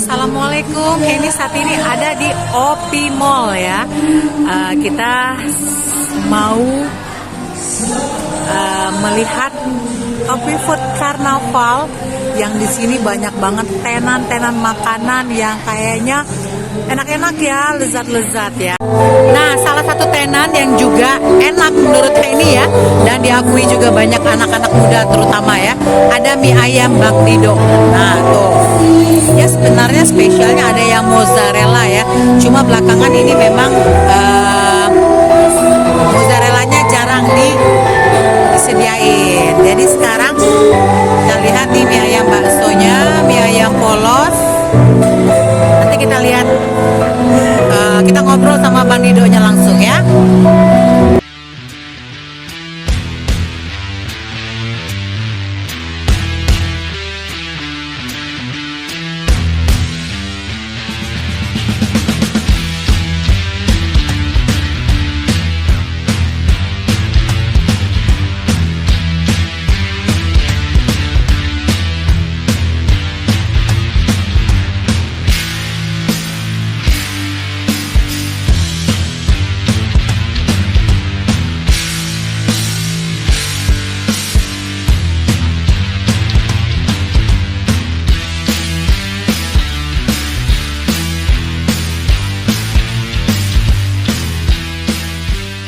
Assalamualaikum. Ini saat ini ada di Opi Mall ya. Kita mau melihat Opi Food Carnaval yang di sini banyak banget tenan-tenan makanan yang kayaknya enak-enak ya, lezat-lezat ya. Nah, salah satu tenan yang juga enak menurut ini ya, dan diakui juga banyak anak-anak muda terutama ya, ada mie ayam Bang Dido. Nah tuh, ya sebenarnya spesialnya ada yang mozzarella ya, cuma belakangan ini memang mozzarellanya jarang disediain. Jadi sekarang kita lihat nih mie ayam baksonya, mie ayam polos. Nanti kita lihat, kita ngobrol sama Bang Didonya langsung ya.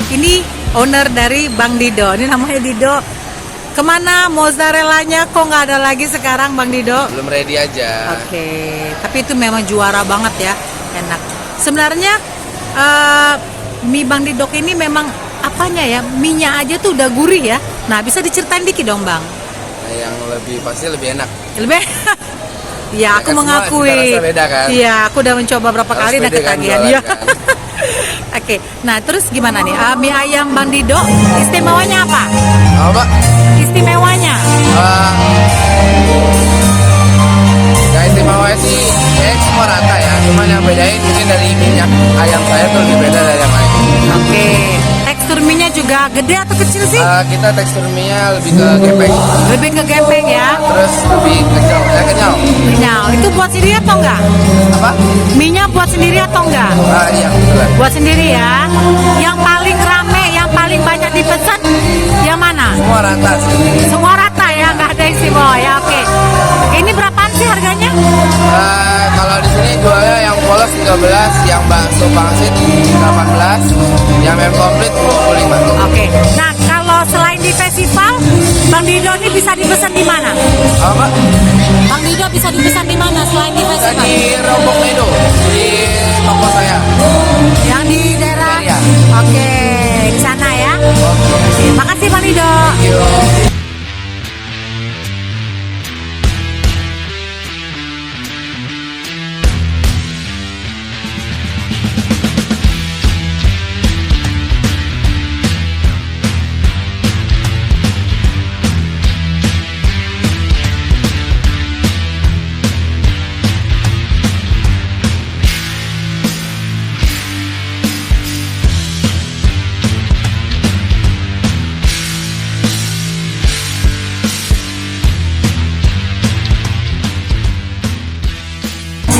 Ini owner dari Bang Dido, ini namanya Dido. Kemana mozzarellanya kok nggak ada lagi sekarang Bang Dido? Belum ready aja. Oke, tapi itu memang juara banget ya, enak. Sebenarnya mie Bang Dido ini memang apanya ya, mie-nya aja tuh udah gurih ya. Nah, bisa diceritain dikit dong Bang? Nah, yang lebih pasti lebih enak. Lebih? Ya, aku kan mengakui. Rasa beda kan? Iya, aku udah mencoba berapa Harus kali dan pede kan ketagihan jualan ya. kan? Oke, nah terus gimana nih? Mie ayam Bang Dido, istimewanya apa? Apa? Istimewanya? Ya istimewanya sih, semua rata ya. Cuman yang bedain mungkin dari minyak ayam saya tuh lebih beda dari yang lain. Oke, tekstur mie-nya juga gede atau kecil sih? Kita tekstur mie-nya lebih ke gepeng. Lebih ke gepeng ya? Terus lebih kenyal. Kenyal. Itu buat sendiri atau enggak? Apa? Mie-nya buat sendiri atau enggak? Iya, betul. Buat sendiri ya. Yang paling rame, yang paling banyak dipesan yang mana? Semua rata sih. Semua rata ya, nggak ada istimewa ya. Oke. Ini berapaan sih harganya? Kalau di sini jualnya yang polos 13, yang bakso pangsit 18, yang mie komplit 25. Oke. Nah, kalau selain di festival, Bang Dido ini bisa dipesan di mana? Apa? Bang Dido bisa dipesan di mana selain di Bisa festival? di Rombok Medo, di toko saya. Yang di daerah? Iya. Oke, di sana ya. Makasih Bang Dido. Yuk.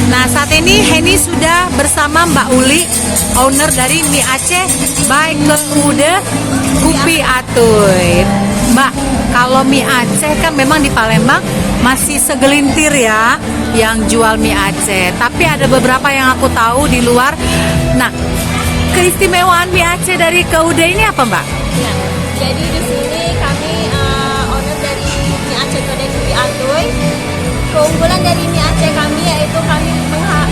Nah, saat ini Henny sudah bersama Mbak Uli, owner dari Mie Aceh by Keude Kupi Atuy. Mbak, kalau Mie Aceh kan memang di Palembang masih segelintir ya yang jual Mie Aceh. Tapi ada beberapa yang aku tahu di luar. Nah, keistimewaan Mie Aceh dari Keude ini apa Mbak? Ya, jadi di sini kami owner dari Mie Aceh Keude Kupi Atuy. Keunggulan dari Mie Aceh kami yaitu kami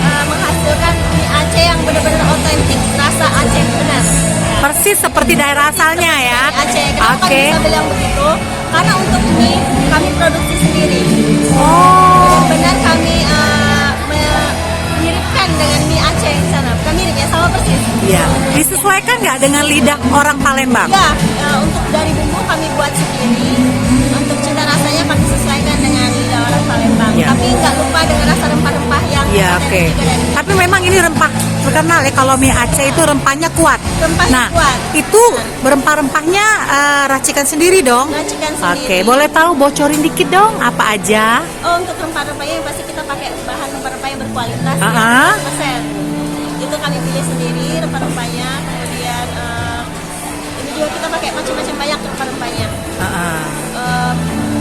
menghasilkan mie Aceh yang benar-benar otentik, rasa Aceh benar. Persis seperti daerah asalnya ya. Mie Aceh. Kenapa Oke. bisa bilang begitu? Karena untuk mie kami produksi sendiri. Oh. Benar kami miripkan dengan mie Aceh di sana. Bukan mirip ya, sama persis. Iya. Disesuaikan nggak dengan lidah orang Palembang? Ya, untuk dari bumbu kami buat sendiri. Untuk cita rasanya kami sesuaikan dengan lidah orang Palembang. Ya. Tapi nggak lupa dengan rasa rempah-rempah yang Iya, ada oke. juga dari Tapi memang ini rempah terkenal ya, kalau mie Aceh itu rempahnya kuat. Rempahnya Nah, kuat. itu rempah-rempahnya racikan sendiri dong. Racikan sendiri. Oke, boleh tahu bocorin dikit dong apa aja? Oh, untuk rempah-rempahnya yang pasti kita pakai bahan rempah-rempah yang berkualitas Ah, ah. 100%. Itu kami pilih sendiri rempah-rempahnya. Kemudian ini juga kita pakai macam-macam banyak rempah-rempahnya.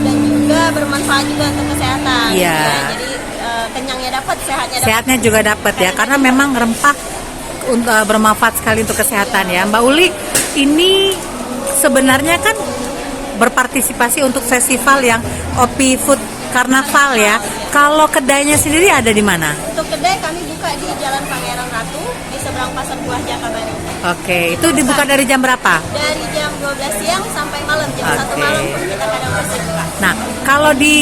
Dan juga bermanfaat juga untuk kesehatan. Iya. Ya, jadi kenyangnya dapat, sehatnya dapat. Sehatnya juga dapat ya, karena memang rempah bermanfaat sekali untuk kesehatan ya. Mbak Uli, ini sebenarnya kan berpartisipasi untuk festival yang Opi Food Carnaval ya. Kalau kedainya sendiri ada di mana? Untuk kedai kami buka di Jalan Pangeran Ratu di seberang Pasar Buah Jakabaring. Oke, itu dibuka dari jam berapa? Dari jam 12 siang sampai malam, jam 1 Oke. malam pun kita kadang masih buka. Nah, kalau di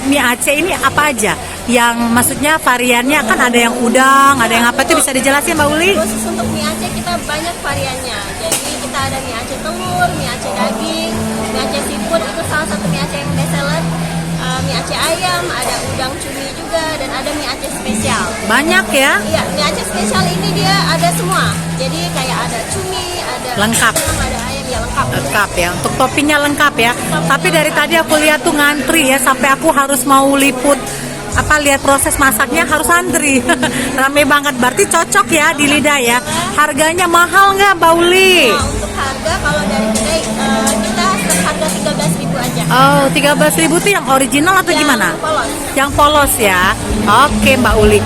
mie Aceh ini apa aja? Yang maksudnya variannya kan ada yang udang, ada yang apa itu bisa dijelasin Mbak Uli? Khusus untuk mie Aceh kita banyak variannya. Jadi kita ada mie Aceh telur, mie Aceh daging, mie Aceh seafood itu salah satu mie Aceh yang best seller. Mie Aceh ayam, ada udang cumi juga, dan ada mie Aceh spesial. Banyak ya? Iya, mie Aceh spesial ini dia ada semua. Jadi kayak ada cumi, ada Lengkap. udang, ada ayam, ya lengkap. Lengkap ya, untuk toppingnya lengkap ya. Tapi dari tadi aku lihat tuh ngantri ya, sampai aku harus mau liput lihat proses masaknya harus antri. Rame banget, berarti cocok ya di lidah ya. Harganya mahal nggak Mbak Uli? Nah, untuk harga kalau dari kedai kita harga 13.000 aja. Oh, 13.000 tuh yang original atau Yang gimana? polos. Yang polos ya. Oke Mbak Uli.